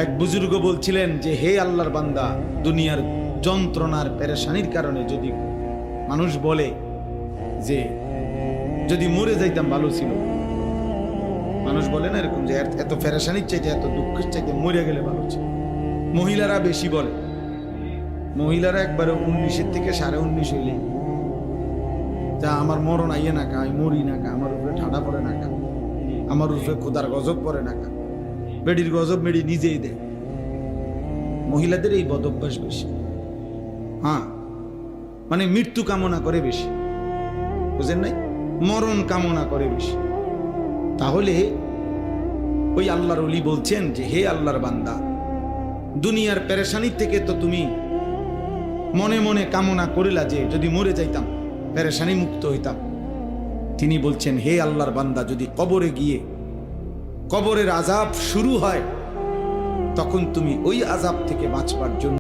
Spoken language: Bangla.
এক বুজুর্গ বলছিলেন যে হে আল্লাহর বান্দা, দুনিয়ার যন্ত্রণার পেরেশানির কারণে যদি মানুষ বলে যে যদি মরে যাইতাম ভালো ছিল, মানুষ বলে না এরকম যে এত পেরেশানির চাইতে এত দুঃখের চাইতে মরে গেলে ভালো ছিল। মহিলারা বেশি বলে, মহিলারা একবারে 19-এর থেকে 19.5 হইলে যা আমার মরণ আইয়ে না কা, আমি মরি না কা, আমার উপরে ঠাডা পড়ে না কা, আমার উপরে খোদার গজব পড়ে না কা, বেডির গজব মেডি নিজেই দেয়। মহিলাদের এই বদ অভ্যাস বেশি। হ্যাঁ, মানে মৃত্যু কামনা করে বেশি, বুঝেন নাই, মরণ কামনা করে বেশি। তাহলে ওই আল্লাহর ওলি বলছেন যে হে আল্লাহর বান্দা, দুনিয়ার পেরেশানি থেকে তো তুমি মনে মনে কামনা করিলা যে যদি মরে যাইতাম পেরেশানি মুক্ত হইতাম। তিনি বলছেন হে আল্লাহর বান্দা, যদি কবরে গিয়ে কবরের আযাব শুরু হয় তখন তুমি ওই আযাব থেকে বাঁচবার জন্য